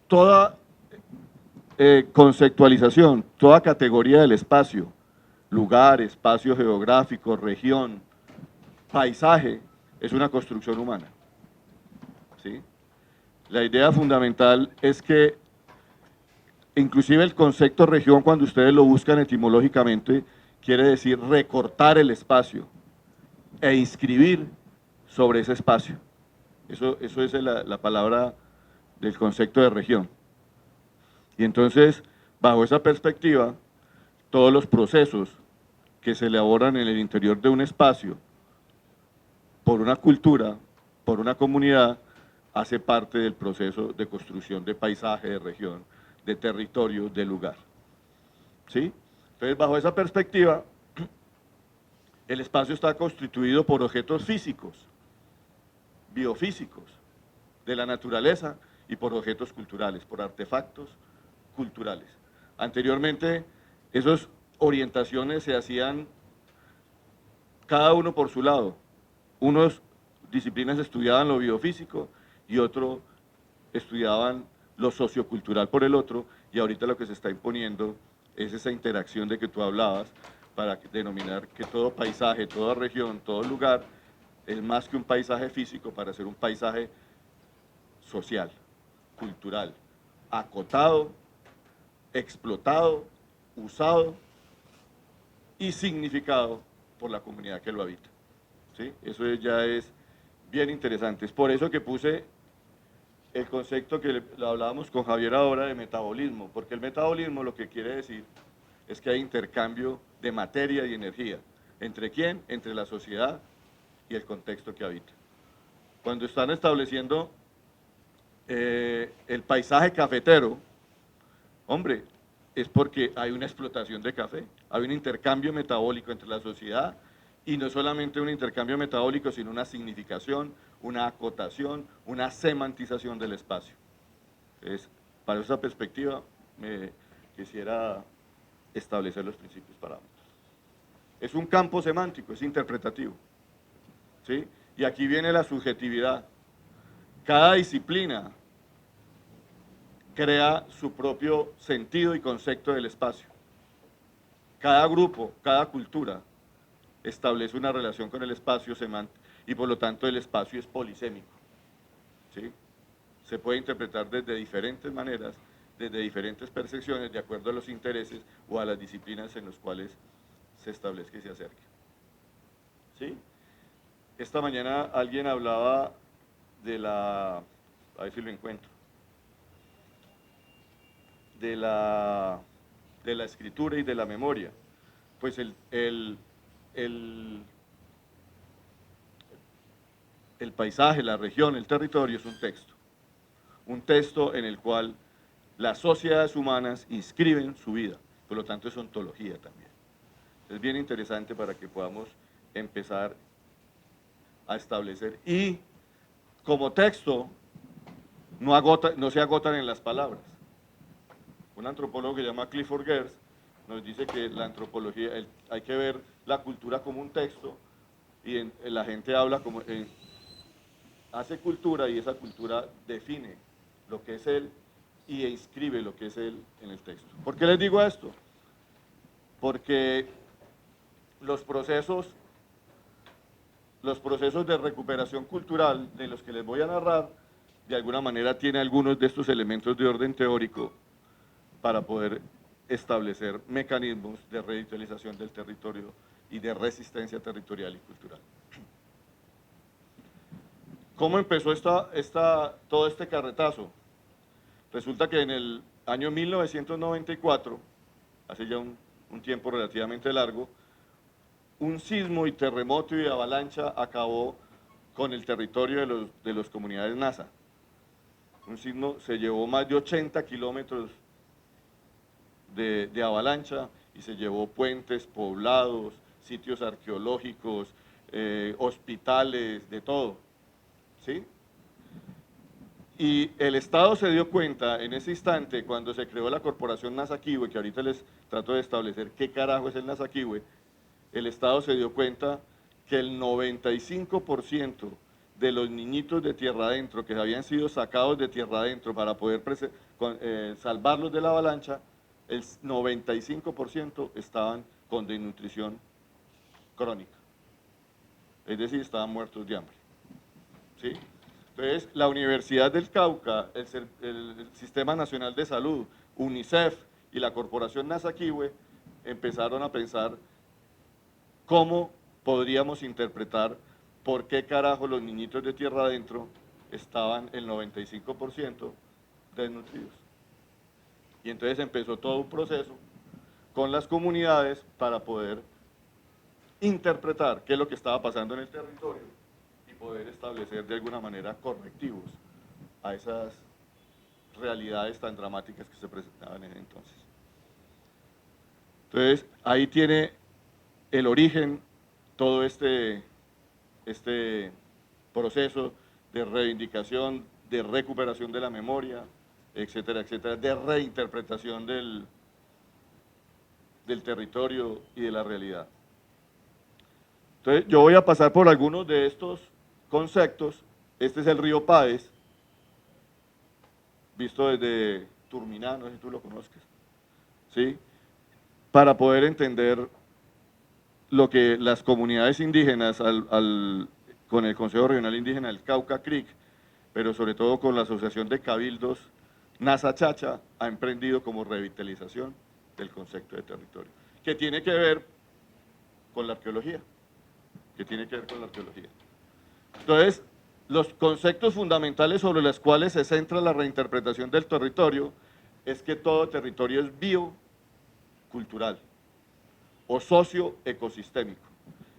toda conceptualización, toda categoría del espacio, lugar, espacio geográfico, región, paisaje, es una construcción humana, ¿sí? La idea fundamental es que inclusive el concepto región, cuando ustedes lo buscan etimológicamente, quiere decir recortar el espacio e inscribir sobre ese espacio. Eso es la palabra del concepto de región. Y entonces, bajo esa perspectiva, todos los procesos que se elaboran en el interior de un espacio, por una cultura, por una comunidad, hace parte del proceso de construcción de paisaje, de región, de territorio, de lugar. ¿Sí? Entonces, bajo esa perspectiva, el espacio está constituido por objetos físicos, biofísicos, de la naturaleza, y por objetos culturales, por artefactos culturales. Anteriormente, esas orientaciones se hacían cada uno por su lado. Unos disciplinas estudiaban lo biofísico y otros estudiaban lo sociocultural por el otro, y ahorita lo que se está imponiendo es esa interacción de que tú hablabas, para denominar que todo paisaje, toda región, todo lugar es más que un paisaje físico para ser un paisaje social, cultural, acotado, explotado, usado y significado por la comunidad que lo habita. ¿Sí? Eso ya es bien interesante. Es por eso que puse el concepto que lo hablábamos con Javier ahora de metabolismo, porque el metabolismo lo que quiere decir es que hay intercambio de materia y energía. ¿Entre quién? Entre la sociedad y el contexto que habita. Cuando están estableciendo el paisaje cafetero, hombre, es porque hay una explotación de café, hay un intercambio metabólico entre la sociedad, y no solamente un intercambio metabólico, sino una significación, una acotación, una semantización del espacio. Entonces, para esa perspectiva, me quisiera establecer los principios parámetros. Es un campo semántico, es interpretativo, ¿sí? Y aquí viene la subjetividad. Cada disciplina crea su propio sentido y concepto del espacio. Cada grupo, cada cultura establece una relación con el espacio y por lo tanto el espacio es polisémico, ¿sí? Se puede interpretar desde diferentes maneras, desde diferentes percepciones, de acuerdo a los intereses o a las disciplinas en las cuales se establezca y se acerque. ¿Sí? Esta mañana alguien hablaba de a ver si lo encuentro, de la escritura y de la memoria. Pues el paisaje, la región, el territorio es un texto en el cual las sociedades humanas inscriben su vida, por lo tanto es ontología también. Es bien interesante para que podamos empezar a establecer, y como texto no se agotan en las palabras. Un antropólogo que se llama Clifford Geertz nos dice que la antropología, hay que ver la cultura como un texto, y la gente habla como, hace cultura, y esa cultura define lo que es él y inscribe lo que es él en el texto. ¿Por qué les digo esto? Porque los procesos de recuperación cultural de los que les voy a narrar, de alguna manera tiene algunos de estos elementos de orden teórico para poder establecer mecanismos de revitalización del territorio y de resistencia territorial y cultural. ¿Cómo empezó todo este carretazo? Resulta que en el año 1994, hace ya un tiempo relativamente largo, un sismo y terremoto y avalancha acabó con el territorio de las comunidades Nasa. Un sismo se llevó más de 80 kilómetros de avalancha, y se llevó puentes, poblados, sitios arqueológicos, hospitales, de todo, ¿sí? Y el Estado se dio cuenta en ese instante, cuando se creó la corporación Nasaquiwe, que ahorita les trato de establecer qué carajo es el Nasaquiwe. El Estado se dio cuenta que el 95% de los niñitos de tierra adentro que habían sido sacados de tierra adentro para poder salvarlos de la avalancha, el 95% estaban con desnutrición crónica, es decir, estaban muertos de hambre. ¿Sí? Entonces, la Universidad del Cauca, el Sistema Nacional de Salud, UNICEF y la Corporación Nasaquiwe empezaron a pensar cómo podríamos interpretar por qué carajo los niñitos de tierra adentro estaban el 95% desnutridos. Y entonces empezó todo un proceso con las comunidades para poder interpretar qué es lo que estaba pasando en el territorio y poder establecer de alguna manera correctivos a esas realidades tan dramáticas que se presentaban en entonces. Entonces, ahí tiene el origen todo este proceso de reivindicación, de recuperación de la memoria, etcétera, etcétera, de reinterpretación del territorio y de la realidad. Entonces, yo voy a pasar por algunos de estos conceptos. Este es el río Páez, visto desde Turminá, no sé si tú lo conozcas, ¿sí? Para poder entender lo que las comunidades indígenas con el Consejo Regional Indígena del Cauca Creek, pero sobre todo con la Asociación de Cabildos Nasa Chacha, ha emprendido como revitalización del concepto de territorio, que tiene que ver con la arqueología, Entonces, los conceptos fundamentales sobre los cuales se centra la reinterpretación del territorio es que todo territorio es biocultural o socioecosistémico.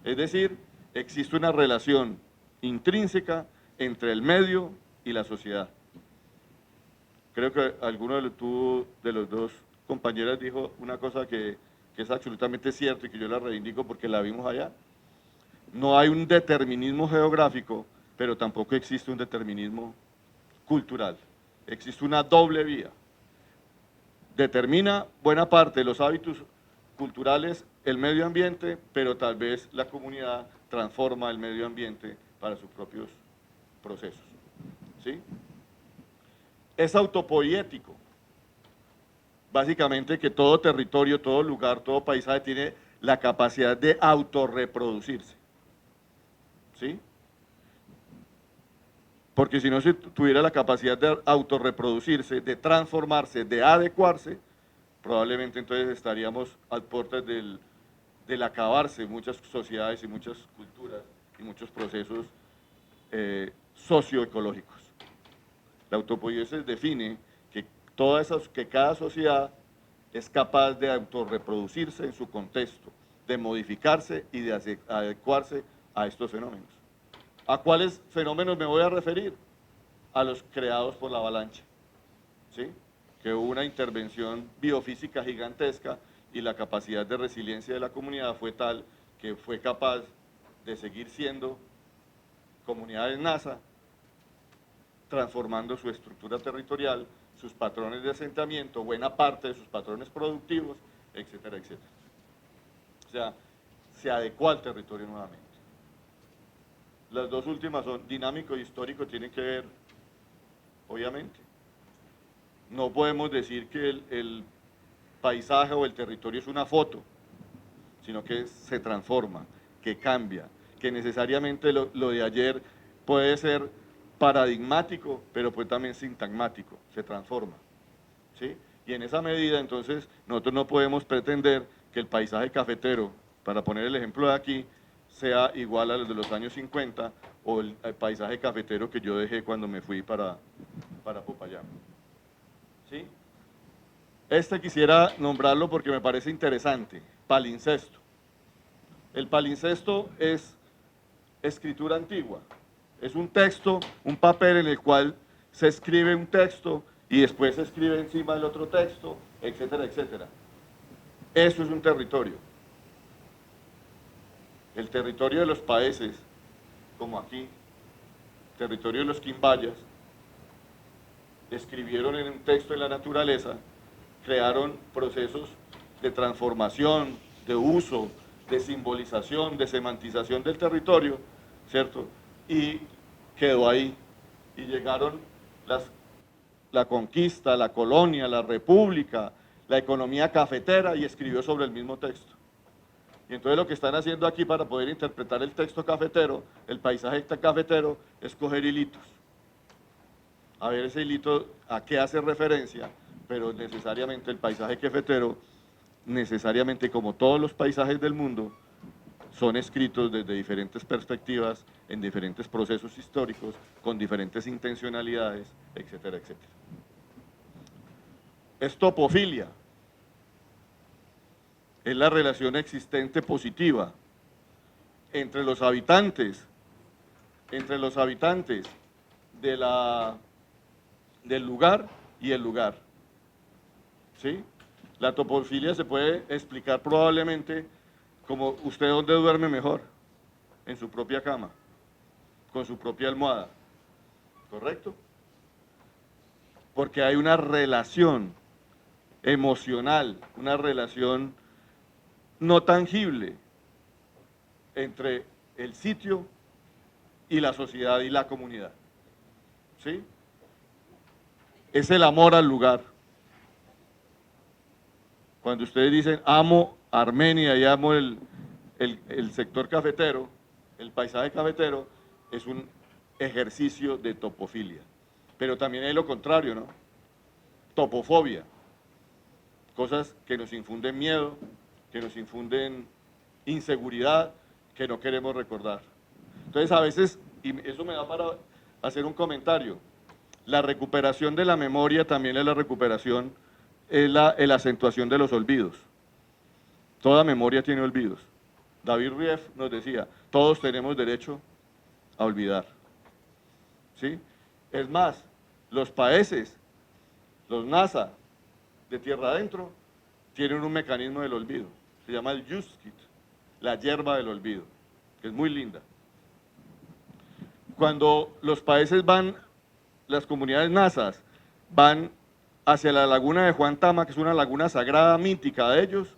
Es decir, existe una relación intrínseca entre el medio y la sociedad. Creo que alguno de los dos compañeras dijo una cosa que es absolutamente cierto y que yo la reivindico porque la vimos allá. No hay un determinismo geográfico, pero tampoco existe un determinismo cultural. Existe una doble vía. Determina buena parte de los hábitos culturales el medio ambiente, pero tal vez la comunidad transforma el medio ambiente para sus propios procesos. ¿Sí? Es autopoético. Básicamente que todo territorio, todo lugar, todo paisaje tiene la capacidad de autorreproducirse. ¿Sí? Porque si no se tuviera la capacidad de autorreproducirse, de transformarse, de adecuarse, probablemente entonces estaríamos al borde del acabarse muchas sociedades y muchas culturas y muchos procesos socioecológicos. La autopoiesis define que cada sociedad es capaz de autorreproducirse en su contexto, de modificarse y de adecuarse a estos fenómenos. ¿A cuáles fenómenos me voy a referir? A los creados por la avalancha, ¿sí? Que hubo una intervención biofísica gigantesca y la capacidad de resiliencia de la comunidad fue tal que fue capaz de seguir siendo comunidades NASA, transformando su estructura territorial, sus patrones de asentamiento, buena parte de sus patrones productivos, etcétera, etcétera. O sea, se adecuó al territorio nuevamente. Las dos últimas son dinámico e histórico, tienen que ver, obviamente. No podemos decir que el paisaje o el territorio es una foto, sino que se transforma, que cambia, que necesariamente lo de ayer puede ser paradigmático, pero pues también sintagmático, se transforma, ¿sí? Y en esa medida, entonces, nosotros no podemos pretender que el paisaje cafetero, para poner el ejemplo de aquí, sea igual al de los años 50 o el paisaje cafetero que yo dejé cuando me fui para Popayán. ¿Sí? Este quisiera nombrarlo porque me parece interesante, palincesto. El palincesto es escritura antigua, es un texto, un papel en el cual se escribe un texto y después se escribe encima del otro texto, etcétera, etcétera. Eso es un territorio. El territorio de los paeses, como aquí, territorio de los quimbayas, escribieron en un texto en la naturaleza, crearon procesos de transformación, de uso, de simbolización, de semantización del territorio, ¿cierto? Y quedó ahí y llegaron la conquista, la colonia, la república, la economía cafetera y escribió sobre el mismo texto. Y entonces lo que están haciendo aquí para poder interpretar el texto cafetero, el paisaje cafetero, es coger hilitos. A ver ese hilito a qué hace referencia, pero necesariamente el paisaje cafetero, necesariamente como todos los paisajes del mundo, son escritos desde diferentes perspectivas, en diferentes procesos históricos, con diferentes intencionalidades, etcétera, etcétera. Es topofilia. Es la relación existente positiva entre los habitantes del lugar y el lugar. ¿Sí? La topofilia se puede explicar probablemente como usted dónde duerme mejor, en su propia cama, con su propia almohada, ¿correcto? Porque hay una relación emocional, una relación no tangible entre el sitio y la sociedad y la comunidad. ¿Sí? Es el amor al lugar. Cuando ustedes dicen amo Armenia y amo el sector cafetero, el paisaje cafetero, es un ejercicio de topofilia. Pero también hay lo contrario, ¿no? Topofobia. Cosas que nos infunden miedo, que nos infunden inseguridad, que no queremos recordar. Entonces a veces, y eso me da para hacer un comentario, la recuperación de la memoria también es la recuperación, es la acentuación de los olvidos. Toda memoria tiene olvidos. David Rief nos decía, todos tenemos derecho a olvidar. ¿Sí? Es más, los países, los NASA de tierra adentro, tienen un mecanismo del olvido. Se llama el Yuskit, la hierba del olvido, que es muy linda. Cuando los países van, las comunidades nasas, van hacia la laguna de Juan Tama, que es una laguna sagrada, mítica de ellos,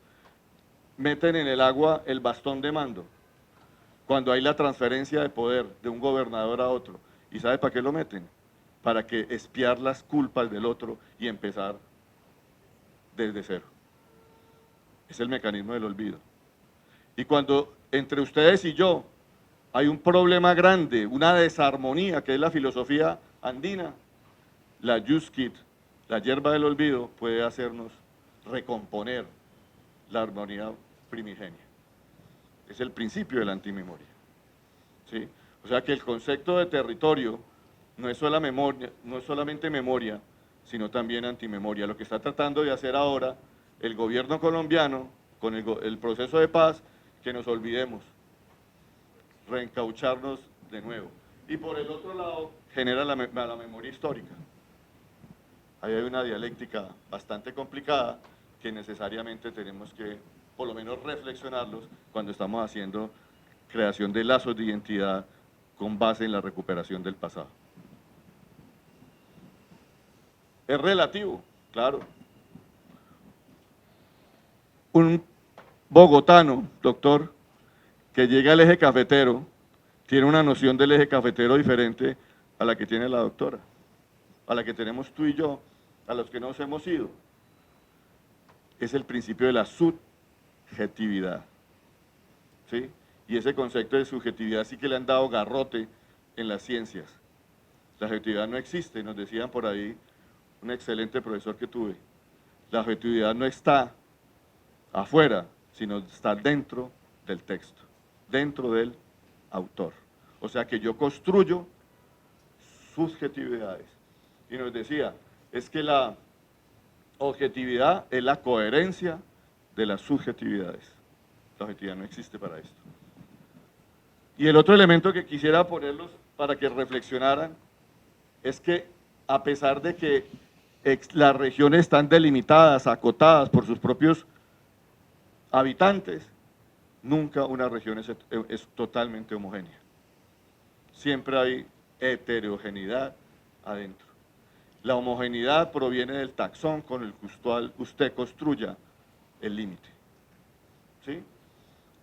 meten en el agua el bastón de mando, cuando hay la transferencia de poder de un gobernador a otro. ¿Y sabe para qué lo meten? Para que espiar las culpas del otro y empezar desde cero. Es el mecanismo del olvido. Y cuando entre ustedes y yo hay un problema grande, una desarmonía, que es la filosofía andina, la Yuskit, la hierba del olvido, puede hacernos recomponer la armonía primigenia. Es el principio de la antimemoria. ¿Sí? O sea que el concepto de territorio no es solamente memoria, sino también antimemoria. Lo que está tratando de hacer ahora el gobierno colombiano con el proceso de paz, que nos olvidemos, reencaucharnos de nuevo. Y por el otro lado, genera la memoria histórica. Ahí hay una dialéctica bastante complicada que necesariamente tenemos que, por lo menos, reflexionarlos cuando estamos haciendo creación de lazos de identidad con base en la recuperación del pasado. Es relativo, claro. Un bogotano, doctor, que llega al eje cafetero, tiene una noción del eje cafetero diferente a la que tiene la doctora, a la que tenemos tú y yo, a los que nos hemos ido. Es el principio de la subjetividad. ¿Sí? Y ese concepto de subjetividad sí que le han dado garrote en las ciencias. La objetividad no existe, nos decían por ahí un excelente profesor que tuve. La objetividad no está afuera, sino está dentro del texto, dentro del autor. O sea que yo construyo subjetividades. Y nos decía, es que la objetividad es la coherencia de las subjetividades. La objetividad no existe para esto. Y el otro elemento que quisiera ponerlos para que reflexionaran es que a pesar de que las regiones están delimitadas, acotadas por sus propios habitantes, nunca una región es totalmente homogénea. Siempre hay heterogeneidad adentro. La homogeneidad proviene del taxón con el cual usted construya el límite. ¿Sí?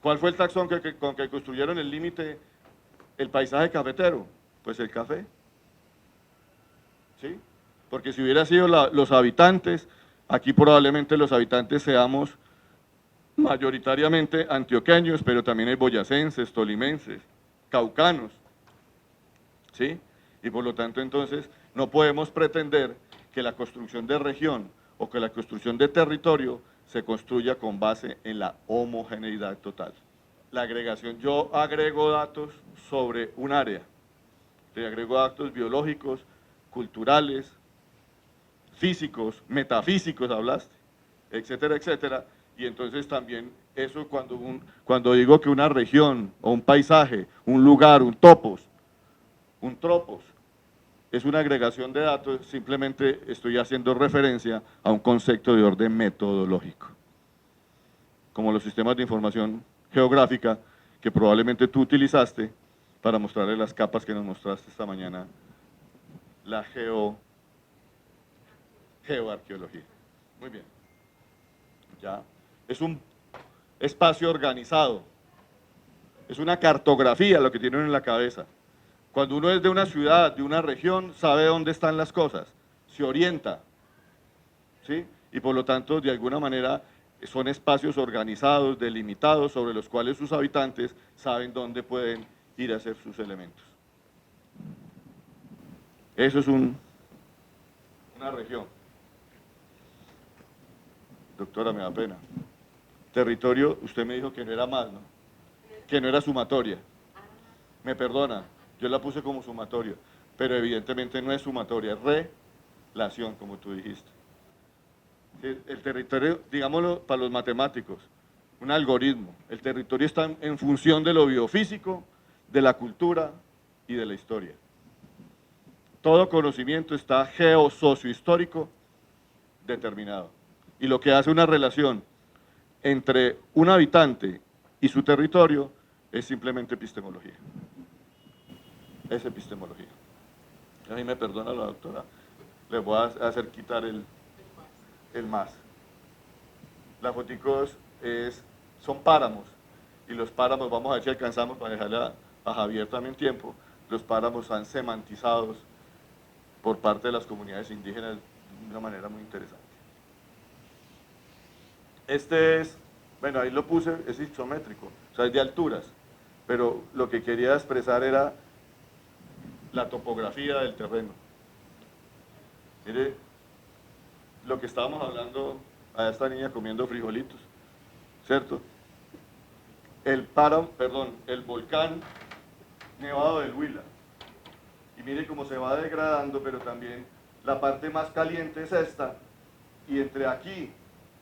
¿Cuál fue el taxón con que construyeron el límite, el paisaje cafetero? Pues el café, ¿sí? Porque si hubiera sido los habitantes, aquí probablemente los habitantes seamos mayoritariamente antioqueños, pero también hay boyacenses, tolimenses, caucanos, ¿sí? Y por lo tanto entonces no podemos pretender que la construcción de región o que la construcción de territorio se construya con base en la homogeneidad total. La agregación, yo agrego datos sobre un área, te agrego datos biológicos, culturales, físicos, metafísicos hablaste, etcétera, etcétera, y entonces también eso cuando digo que una región o un paisaje, un lugar, un topos, un tropos, es una agregación de datos, simplemente estoy haciendo referencia a un concepto de orden metodológico, como los sistemas de información geográfica que probablemente tú utilizaste para mostrarle las capas que nos mostraste esta mañana, la geoarqueología. Muy bien. Ya. Es un espacio organizado, es una cartografía lo que tienen en la cabeza. Cuando uno es de una ciudad, de una región, sabe dónde están las cosas, se orienta, ¿sí? Y por lo tanto, de alguna manera, son espacios organizados, delimitados, sobre los cuales sus habitantes saben dónde pueden ir a hacer sus elementos. Eso es una región. Doctora, me da pena. Territorio, usted me dijo que no era más, ¿no? Que no era sumatoria. Me perdona, yo la puse como sumatoria, pero evidentemente no es sumatoria, es relación, como tú dijiste. El territorio, digámoslo para los matemáticos, un algoritmo. El territorio está en función de lo biofísico, de la cultura y de la historia. Todo conocimiento está geosociohistórico determinado. Y lo que hace una relación entre un habitante y su territorio es simplemente epistemología. Es epistemología. A mí me perdona la doctora, le voy a hacer quitar el más. Las foticos son páramos, y los páramos, vamos a ver si alcanzamos para dejarle a Javier también tiempo, los páramos están semantizados por parte de las comunidades indígenas de una manera muy interesante. Este es, bueno, ahí lo puse, es isométrico, o sea, es de alturas, pero lo que quería expresar era la topografía del terreno. Mire, lo que estábamos hablando a esta niña comiendo frijolitos, ¿cierto? El volcán Nevado del Huila. Y mire cómo se va degradando, pero también la parte más caliente es esta, y entre aquí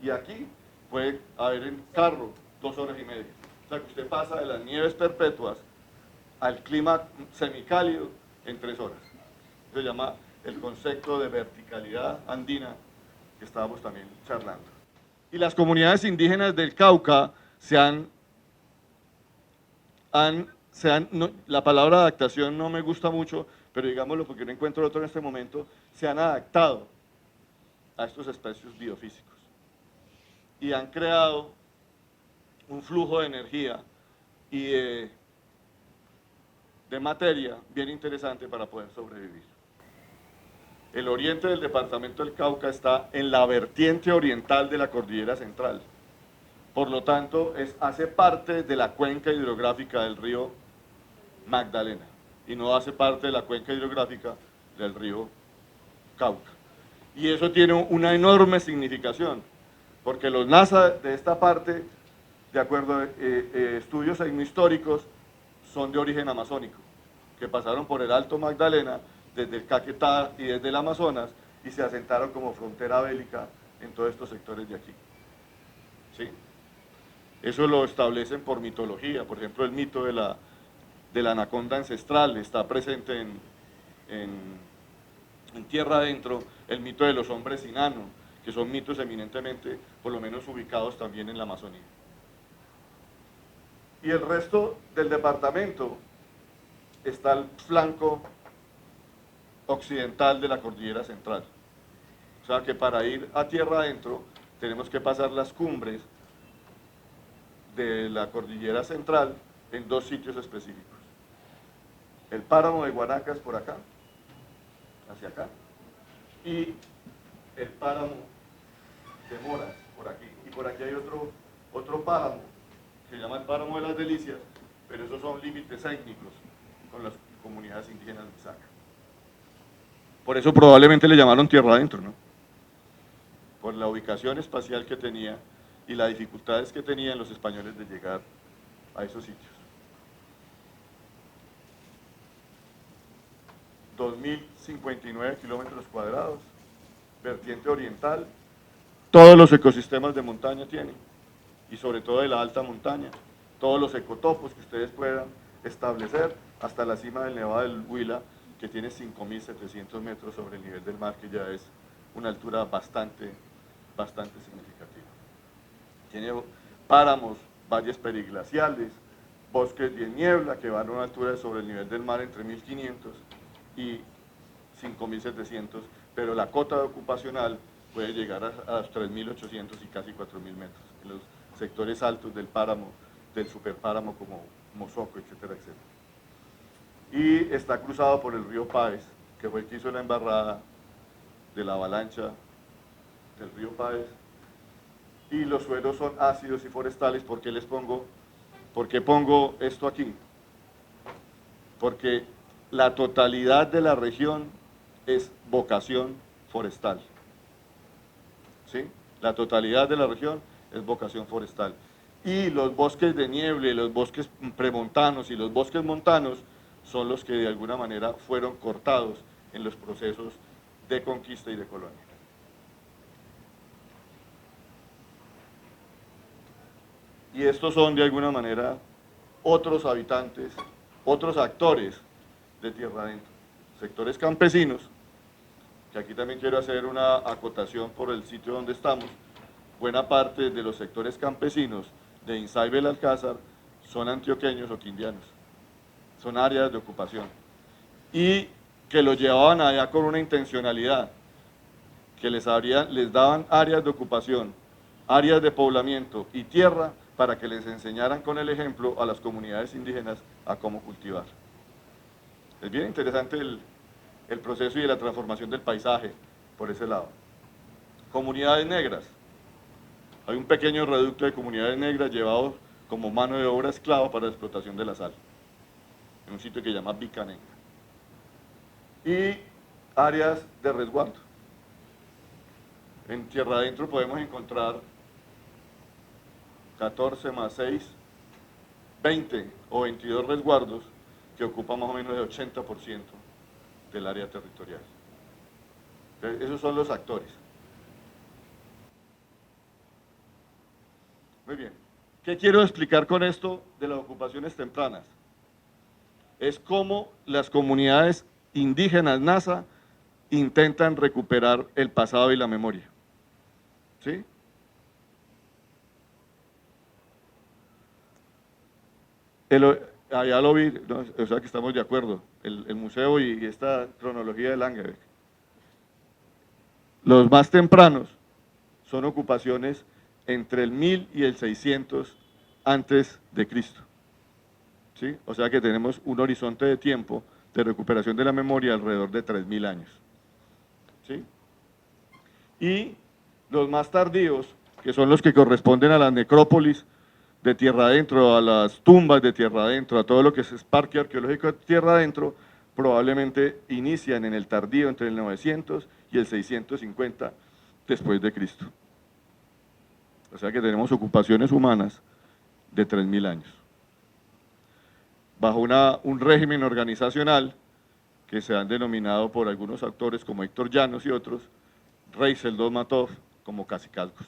y aquí puede haber en carro 2 horas y media. O sea que usted pasa de las nieves perpetuas al clima semicálido en 3 horas. Se llama el concepto de verticalidad andina que estábamos también charlando. Y las comunidades indígenas del Cauca la palabra adaptación no me gusta mucho, pero digámoslo porque no encuentro otro en este momento, se han adaptado a estos espacios biofísicos y han creado un flujo de energía y de materia bien interesante para poder sobrevivir. El oriente del departamento del Cauca está en la vertiente oriental de la cordillera central. Por lo tanto, hace parte de la cuenca hidrográfica del río Magdalena y no hace parte de la cuenca hidrográfica del río Cauca. Y eso tiene una enorme significación, porque los NASA de esta parte, de acuerdo a estudios etnohistóricos, son de origen amazónico, que pasaron por el Alto Magdalena, desde el Caquetá y desde el Amazonas, y se asentaron como frontera bélica en todos estos sectores de aquí. ¿Sí? Eso lo establecen por mitología, por ejemplo el mito de la anaconda ancestral está presente en tierra adentro, el mito de los hombres enanos, que son mitos eminentemente, por lo menos ubicados también en la Amazonía. Y el resto del departamento está al flanco occidental de la cordillera central. O sea que para ir a tierra adentro tenemos que pasar las cumbres de la cordillera central en 2 sitios específicos. el páramo de Guanacas por acá, hacia acá, y el páramo de Moras por aquí. Y por aquí hay otro páramo, que se llama el páramo de las Delicias, pero esos son límites étnicos con las comunidades indígenas de Saca. Por eso probablemente le llamaron tierra adentro, ¿no? Por la ubicación espacial que tenía y las dificultades que tenían los españoles de llegar a esos sitios. 2.059 kilómetros cuadrados, vertiente oriental, todos los ecosistemas de montaña tienen, y sobre todo de la alta montaña, todos los ecotopos que ustedes puedan establecer, hasta la cima del Nevado del Huila, que tiene 5.700 metros sobre el nivel del mar, que ya es una altura bastante significativa. Tiene páramos, valles periglaciales, bosques de niebla, que van a una altura de sobre el nivel del mar entre 1.500 y 5.700, pero la cota ocupacional puede llegar a los 3.800 y casi 4.000 metros, en los sectores altos del páramo, del superpáramo como Mozoco, etcétera, etcétera. Y está cruzado por el río Páez, que fue el que hizo la embarrada de la avalancha del río Páez, y los suelos son ácidos y forestales. ¿Por qué pongo esto aquí? Porque la totalidad de la región es vocación forestal. ¿Sí? La totalidad de la región es vocación forestal. Y los bosques de niebla, los bosques premontanos y los bosques montanos son los que de alguna manera fueron cortados en los procesos de conquista y de colonia. Y estos son de alguna manera otros habitantes, otros actores de tierra adentro, sectores campesinos, que aquí también quiero hacer una acotación por el sitio donde estamos. Buena parte de los sectores campesinos de Insay Belalcázar son antioqueños o quindianos, son áreas de ocupación, y que lo llevaban allá con una intencionalidad, que les daban áreas de ocupación, áreas de poblamiento y tierra para que les enseñaran con el ejemplo a las comunidades indígenas a cómo cultivar. Es bien interesante el proceso y la transformación del paisaje por ese lado. Comunidades negras. Hay un pequeño reducto de comunidades negras llevados como mano de obra esclava para la explotación de la sal, en un sitio que se llama Bicanenga. Y áreas de resguardo. En tierra adentro podemos encontrar 14 más 6, 20 o 22 resguardos que ocupan más o menos el 80% del área territorial. Entonces, esos son los actores. Muy bien. ¿Qué quiero explicar con esto de las ocupaciones tempranas? Es cómo las comunidades indígenas NASA intentan recuperar el pasado y la memoria. ¿Sí? Allá lo vi, no, o sea que estamos de acuerdo, el museo y esta cronología de Langebeck. Los más tempranos son ocupaciones entre el 1000 y el 600 antes de Cristo. ¿Sí? O sea que tenemos un horizonte de tiempo de recuperación de la memoria alrededor de 3000 años. ¿Sí? Y los más tardíos, que son los que corresponden a las necrópolis de tierra adentro, a las tumbas de tierra adentro, a todo lo que es parque arqueológico de tierra adentro, probablemente inician en el tardío entre el 900 y el 650 después de Cristo. O sea que tenemos ocupaciones humanas de 3000 años. Bajo un régimen organizacional que se han denominado por algunos autores como Héctor Llanos y otros, Reisel Dolmatov, como cacicazgos.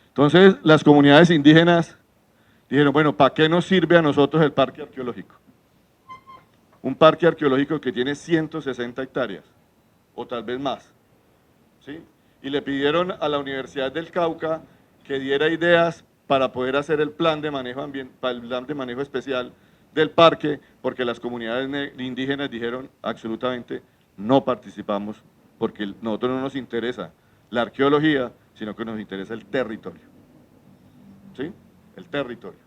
Entonces, las comunidades indígenas dijeron, bueno, ¿para qué nos sirve a nosotros el parque arqueológico? Un parque arqueológico que tiene 160 hectáreas, o tal vez más, ¿sí? Y le pidieron a la Universidad del Cauca que diera ideas para poder hacer el plan de manejo el plan de manejo especial del parque, porque las comunidades indígenas dijeron absolutamente no participamos, porque a nosotros no nos interesa la arqueología, sino que nos interesa el territorio. ¿Sí? El territorio.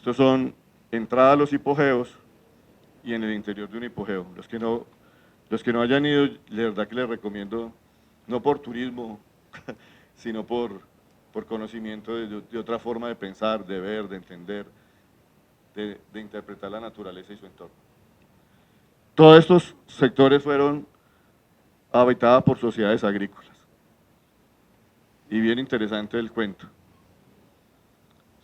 Estos son entrada a los hipogeos y en el interior de un hipogeo. Los que no hayan ido, de verdad que les recomiendo, no por turismo, sino por conocimiento de otra forma de pensar, de ver, de entender, de interpretar la naturaleza y su entorno. Todos estos sectores fueron habitados por sociedades agrícolas. Y bien interesante el cuento.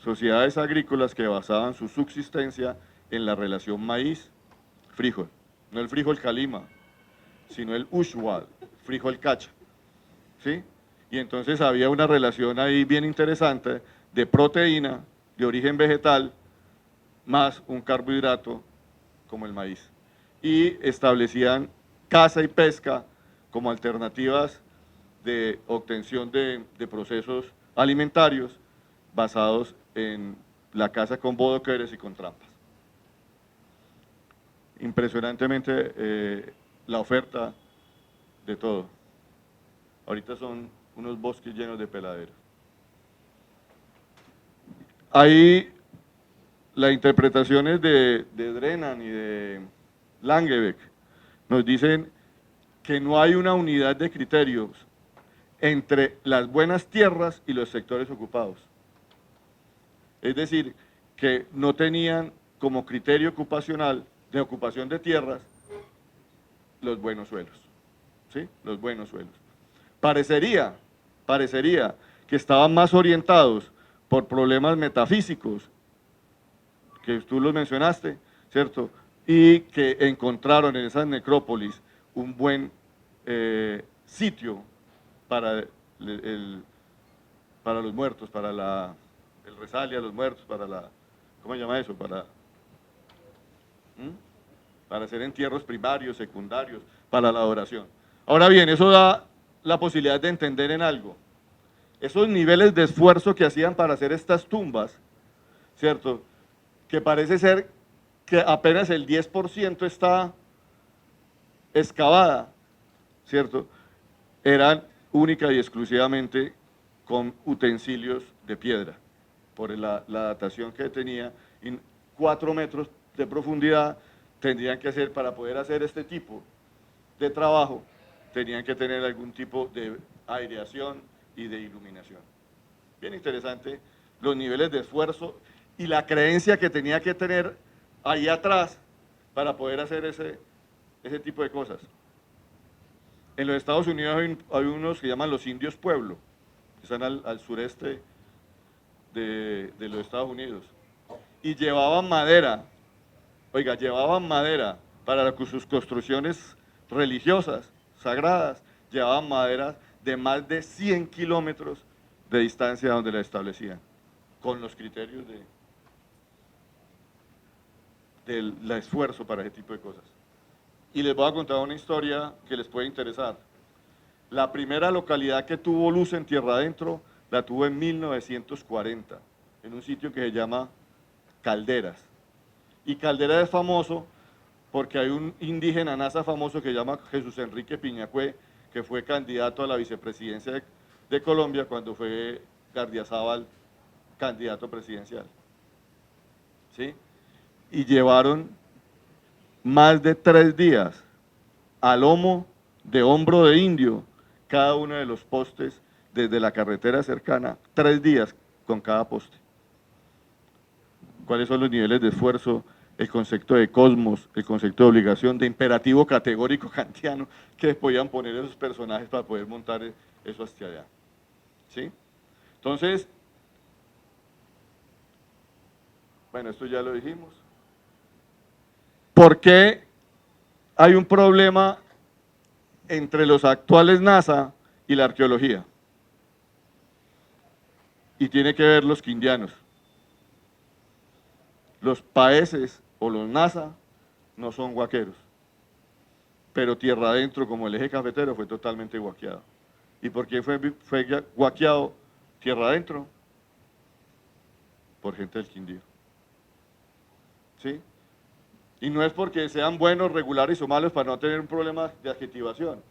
Sociedades agrícolas que basaban su subsistencia en la relación maíz-frijol. No el frijol calima, sino el ushwal, frijol cacha. ¿Sí? Y entonces había una relación ahí bien interesante de proteína de origen vegetal más un carbohidrato como el maíz. Y establecían caza y pesca como alternativas de obtención de procesos alimentarios basados en la caza con bodoqueres y con trampas. Impresionantemente la oferta de todo. Ahorita son unos bosques llenos de peladeros. Ahí las interpretaciones de Drennan y de Langebeck nos dicen que no hay una unidad de criterios entre las buenas tierras y los sectores ocupados. Es decir, que no tenían como criterio ocupacional de ocupación de tierras los buenos suelos. ¿Sí? Los buenos suelos. Parecería que estaban más orientados por problemas metafísicos, que tú los mencionaste, ¿cierto? Y que encontraron en esas necrópolis un buen sitio para, para los muertos, para el resalia a los muertos, para la, ¿cómo se llama eso? Para hacer entierros primarios, secundarios, para la adoración. Ahora bien, eso da la posibilidad de entender en algo. Esos niveles de esfuerzo que hacían para hacer estas tumbas, ¿cierto? Que parece ser que apenas el 10% está excavada, ¿cierto? Eran única y exclusivamente con utensilios de piedra, por la datación que tenía, y 4 metros de profundidad tendrían que hacer, para poder hacer este tipo de trabajo, tenían que tener algún tipo de aireación y de iluminación. Bien interesante los niveles de esfuerzo y la creencia que tenía que tener ahí atrás para poder hacer ese tipo de cosas. En los Estados Unidos hay unos que llaman los indios pueblo, que están al sureste de los Estados Unidos, y llevaban madera, oiga, llevaban madera para sus construcciones religiosas, sagradas, llevaban madera de más de 100 kilómetros de distancia donde la establecían, con los criterios del esfuerzo para ese tipo de cosas. Y les voy a contar una historia que les puede interesar. La primera localidad que tuvo luz en tierra adentro la tuvo en 1940, en un sitio que se llama Calderas. Y Calderas es famoso porque hay un indígena NASA famoso que se llama Jesús Enrique Piñacue, que fue candidato a la vicepresidencia de Colombia cuando fue Gardiazabal candidato presidencial. ¿Sí? Y llevaron más de 3 días a lomo de hombro de indio cada uno de los postes desde la carretera cercana, 3 días con cada poste. ¿Cuáles son los niveles de esfuerzo? El concepto de cosmos, el concepto de obligación, de imperativo categórico kantiano que podían poner esos personajes para poder montar eso hacia allá. ¿Sí? Entonces, bueno, esto ya lo dijimos. ¿Por qué hay un problema entre los actuales NASA y la arqueología? Y tiene que ver los quindianos. Los paeses o los NASA no son guaqueros, pero tierra adentro, como el eje cafetero, fue totalmente guaqueado. ¿Y por qué fue guaqueado tierra adentro? Por gente del Quindío. ¿Sí? Y no es porque sean buenos, regulares o malos para no tener un problema de adjetivación,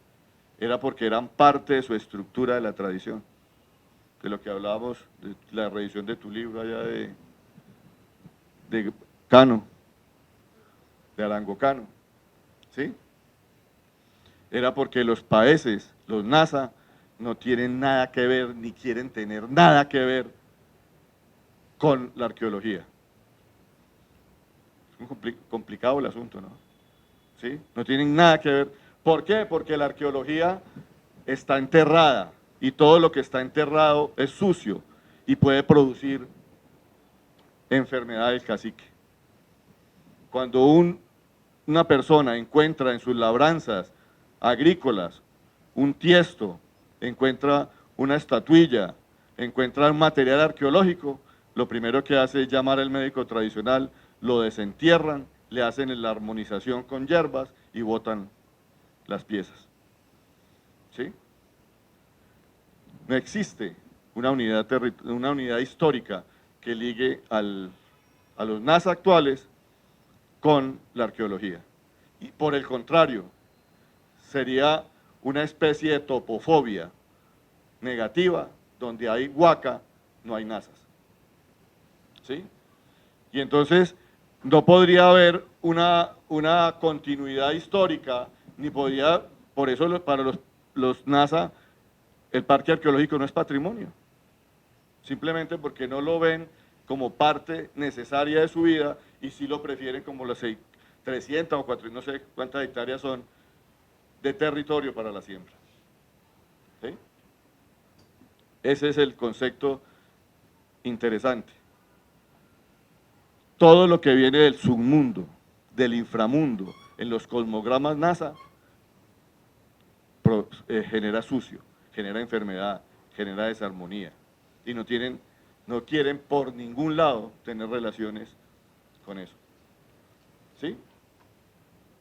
era porque eran parte de su estructura de la tradición, de lo que hablábamos, de la reedición de tu libro allá de Cano, de Arango Cano, ¿sí? Era porque los paeses, los Nasa, no tienen nada que ver, ni quieren tener nada que ver con la arqueología. Es muy complicado el asunto, ¿no? ¿Sí? No tienen nada que ver. ¿Por qué? Porque la arqueología está enterrada y todo lo que está enterrado es sucio y puede producir enfermedad del cacique. Cuando una persona encuentra en sus labranzas agrícolas un tiesto, encuentra una estatuilla, encuentra un material arqueológico, lo primero que hace es llamar al médico tradicional, lo desentierran, le hacen la armonización con hierbas y botan las piezas. ¿Sí? No existe una unidad histórica que ligue a los NASA actuales con la arqueología. Y por el contrario, sería una especie de topofobia negativa, donde hay Huaca, no hay nazas. ¿Sí? Y entonces no podría haber una continuidad histórica, ni podría, por eso para los NASA, el parque arqueológico no es patrimonio, simplemente porque no lo ven como parte necesaria de su vida y sí lo prefieren como las 300 o 400, no sé cuántas hectáreas son, de territorio para la siembra. ¿Sí? Ese es el concepto interesante. Todo lo que viene del submundo, del inframundo, en los cosmogramas NASA, genera sucio, genera enfermedad, genera desarmonía. Y no quieren por ningún lado tener relaciones con eso. ¿Sí?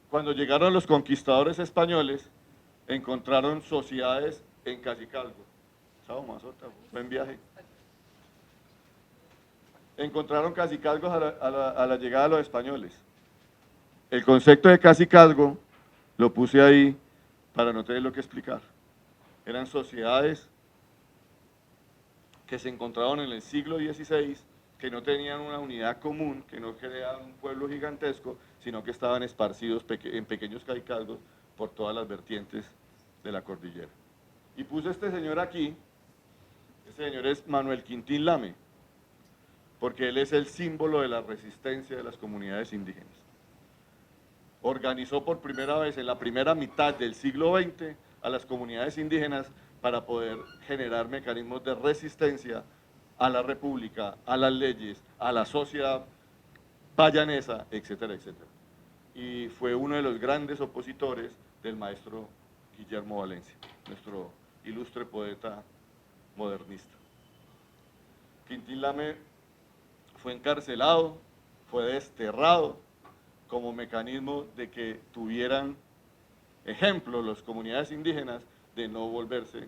Cuando llegaron los conquistadores españoles, encontraron sociedades en Cacicalco. Chao, Mazota, buen viaje. Encontraron cacicazgos a la llegada de los españoles. El concepto de cacicazgo lo puse ahí para no tener lo que explicar. Eran sociedades que se encontraron en el siglo XVI, que no tenían una unidad común, que no creaban un pueblo gigantesco, sino que estaban esparcidos en pequeños cacicazgos por todas las vertientes de la cordillera. Y puse este señor aquí, este señor es Manuel Quintín Lame, porque él es el símbolo de la resistencia de las comunidades indígenas. Organizó por primera vez en la primera mitad del siglo XX a las comunidades indígenas para poder generar mecanismos de resistencia a la república, a las leyes, a la sociedad payanesa, etcétera, etcétera. Y fue uno de los grandes opositores del maestro Guillermo Valencia, nuestro ilustre poeta modernista. Quintín Lame fue encarcelado, fue desterrado como mecanismo de que tuvieran ejemplo las comunidades indígenas de no volverse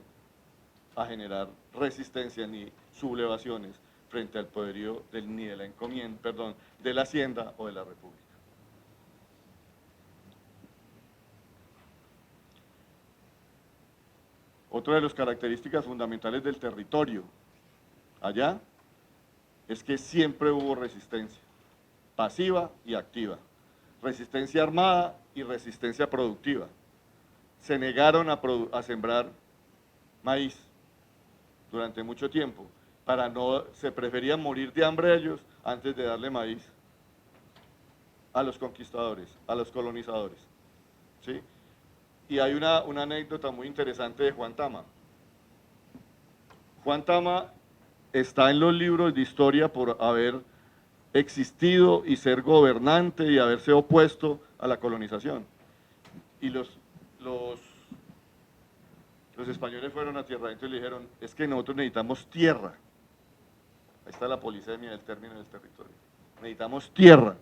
a generar resistencia ni sublevaciones frente al poderío ni de la encomienda, perdón, de la hacienda o de la república. Otra de las características fundamentales del territorio allá es que siempre hubo resistencia, pasiva y activa, resistencia armada y resistencia productiva. Se negaron a sembrar maíz durante mucho tiempo, se preferían morir de hambre ellos antes de darle maíz a los conquistadores, a los colonizadores. ¿Sí? Y hay una anécdota muy interesante de Juan Tama. Juan Tama está en los libros de historia por haber existido y ser gobernante y haberse opuesto a la colonización. Y los españoles fueron a Tierra Adentro y le dijeron, es que nosotros necesitamos tierra. Ahí está la polisemia del término del territorio. Necesitamos tierra.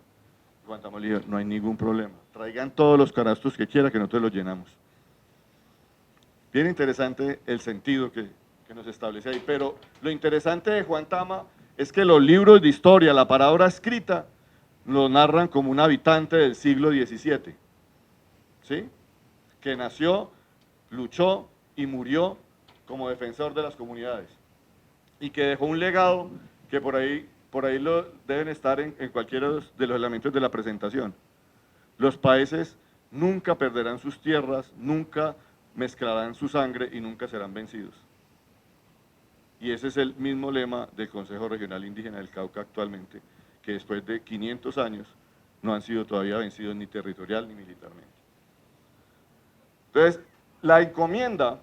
Y Juan Tama le dijo, no hay ningún problema. Traigan todos los canastos que quieran que nosotros los llenamos. Bien interesante el sentido que nos establece ahí. Pero lo interesante de Juan Tama es que los libros de historia, la palabra escrita, lo narran como un habitante del siglo XVII, ¿sí? Que nació, luchó y murió como defensor de las comunidades y que dejó un legado que por ahí por ahí deben estar en cualquiera de los elementos de la presentación. Los países nunca perderán sus tierras, nunca mezclarán su sangre y nunca serán vencidos. Y ese es el mismo lema del Consejo Regional Indígena del Cauca actualmente, que después de 500 años no han sido todavía vencidos ni territorial ni militarmente. Entonces, la encomienda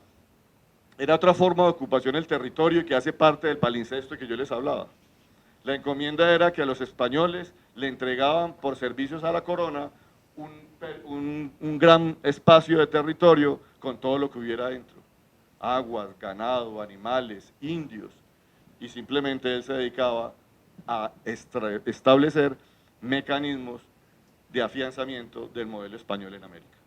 era otra forma de ocupación del territorio que hace parte del palincesto que yo les hablaba. La encomienda era que a los españoles le entregaban por servicios a la corona un gran espacio de territorio con todo lo que hubiera dentro. Aguas, ganado, animales, indios, y simplemente él se dedicaba a establecer mecanismos de afianzamiento del modelo español en América.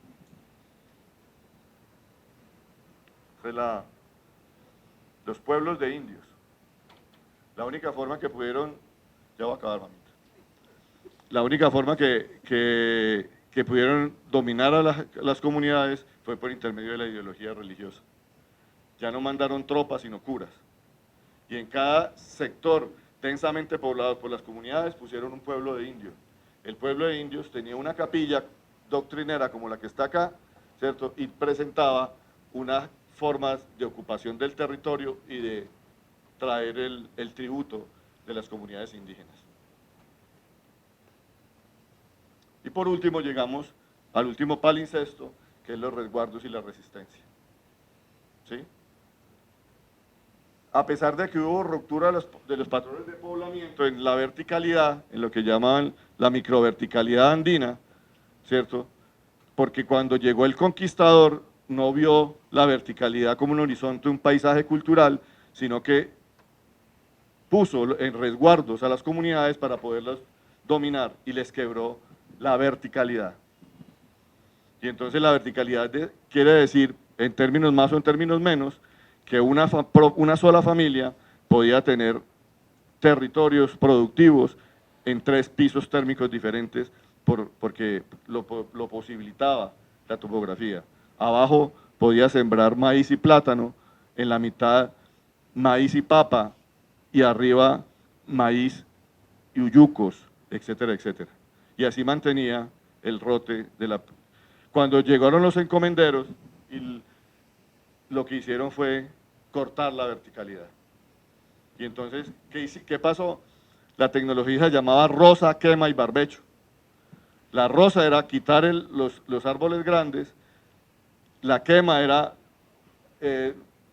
Los pueblos de indios, la única forma que pudieron, ya voy a acabar, mamita, la única forma que pudieron dominar a las comunidades fue por intermedio de la ideología religiosa. Ya no mandaron tropas, sino curas. Y en cada sector densamente poblado por las comunidades pusieron un pueblo de indios. El pueblo de indios tenía una capilla doctrinera como la que está acá, ¿cierto? Y presentaba unas formas de ocupación del territorio y de traer el tributo de las comunidades indígenas. Y por último llegamos al último palincesto, que es los resguardos y la resistencia. ¿Sí? A pesar de que hubo ruptura de los patrones de poblamiento en la verticalidad, en lo que llamaban la microverticalidad andina, ¿cierto? Porque cuando llegó el conquistador no vio la verticalidad como un horizonte, un paisaje cultural, sino que puso en resguardos a las comunidades para poderlas dominar y les quebró la verticalidad. Y entonces la verticalidad quiere decir, en términos más o en términos menos, que una sola familia podía tener territorios productivos en 3 pisos térmicos diferentes porque lo posibilitaba la topografía. Abajo podía sembrar maíz y plátano, en la mitad maíz y papa, y arriba maíz y uyucos, etcétera, etcétera. Y así mantenía el rote de la... Cuando llegaron los encomenderos, lo que hicieron fue cortar la verticalidad. Y entonces, ¿qué pasó? La tecnología se llamaba roza, quema y barbecho. La roza era quitar los árboles grandes, la quema era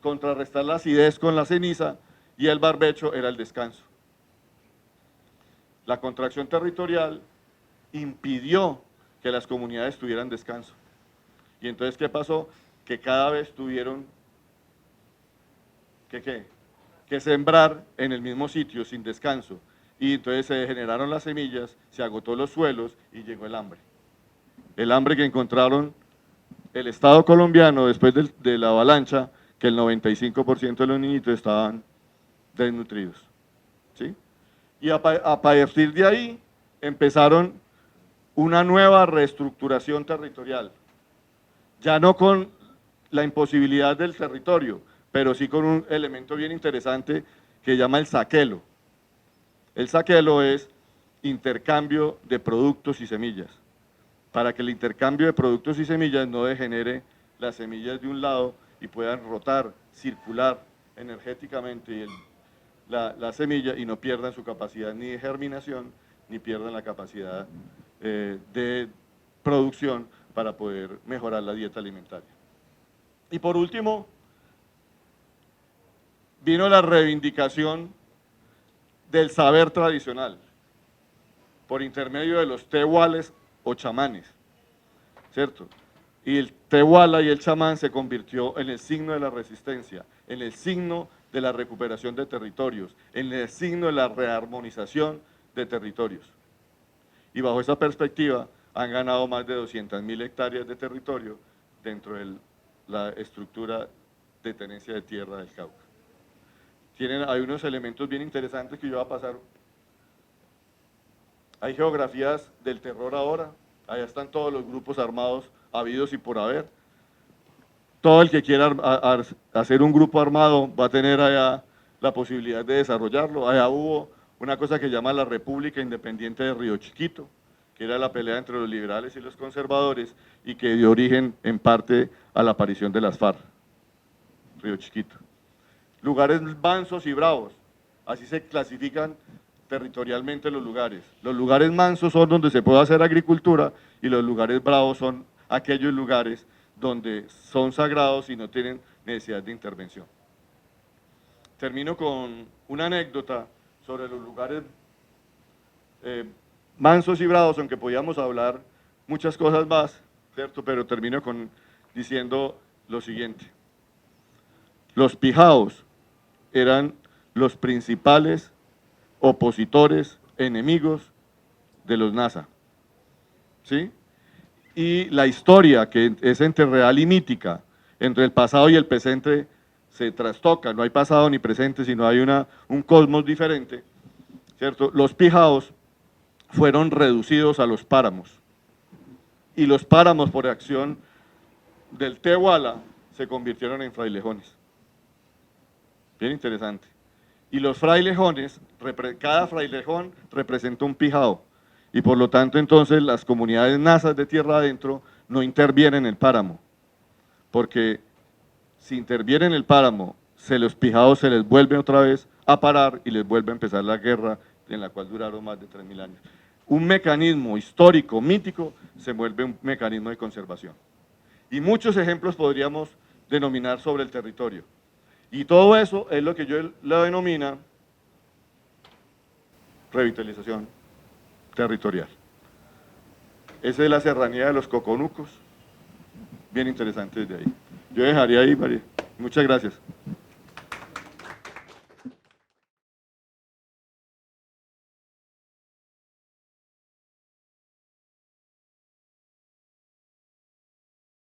contrarrestar la acidez con la ceniza, y el barbecho era el descanso. La contracción territorial impidió que las comunidades tuvieran descanso. Y entonces, ¿qué pasó? Que cada vez tuvieron que sembrar en el mismo sitio sin descanso. Y entonces se degeneraron las semillas, se agotó los suelos y llegó el hambre. El hambre que encontraron el Estado colombiano después de la avalancha, que el 95% de los niñitos estaban desnutridos. ¿Sí? Y a partir de ahí empezaron una nueva reestructuración territorial, ya no con la imposibilidad del territorio, pero sí con un elemento bien interesante que llama el saquelo. El saquelo es intercambio de productos y semillas, para que el intercambio de productos y semillas no degenere las semillas de un lado y puedan rotar, circular energéticamente la semilla y no pierdan su capacidad ni de germinación, ni pierdan la capacidad de producción para poder mejorar la dieta alimentaria. Y por último, vino la reivindicación del saber tradicional por intermedio de los tehuales o chamanes, ¿cierto? Y el tehuala y el chamán se convirtió en el signo de la resistencia, en el signo de la recuperación de territorios, en el signo de la rearmonización de territorios. Y bajo esa perspectiva han ganado más de 200.000 hectáreas de territorio dentro de la estructura de tenencia de tierra del Cauca. Hay unos elementos bien interesantes que yo voy a pasar. Hay geografías del terror ahora, allá están todos los grupos armados habidos y por haber. Todo el que quiera hacer un grupo armado va a tener allá la posibilidad de desarrollarlo. Allá hubo una cosa que llama la República Independiente de Río Chiquito, que era la pelea entre los liberales y los conservadores y que dio origen en parte a la aparición de las FARC, Río Chiquito. Lugares mansos y bravos, así se clasifican territorialmente los lugares. Los lugares mansos son donde se puede hacer agricultura y los lugares bravos son aquellos lugares donde son sagrados y no tienen necesidad de intervención. Termino con una anécdota sobre los lugares mansos y bravos, aunque podíamos hablar muchas cosas más, ¿cierto? Pero termino diciendo lo siguiente. Los pijaos eran los principales opositores, enemigos de los NASA, ¿sí? Y la historia, que es entre real y mítica, entre el pasado y el presente, se trastoca, no hay pasado ni presente, sino hay un cosmos diferente, ¿cierto? Los pijaos fueron reducidos a los páramos, y los páramos por acción del Tehuala se convirtieron en frailejones. Bien interesante. Y los frailejones, cada frailejón representa un pijao, y por lo tanto entonces las comunidades nasas de tierra adentro no intervienen en el páramo, porque si intervienen en el páramo, los pijaos se les vuelven otra vez a parar y les vuelve a empezar la guerra en la cual duraron más de 3000 años. Un mecanismo histórico, mítico, se vuelve un mecanismo de conservación. Y muchos ejemplos podríamos denominar sobre el territorio. Y todo eso es lo que yo lo denomina revitalización territorial. Esa es la serranía de los coconucos, bien interesante desde ahí. Yo dejaría ahí, María. Muchas gracias.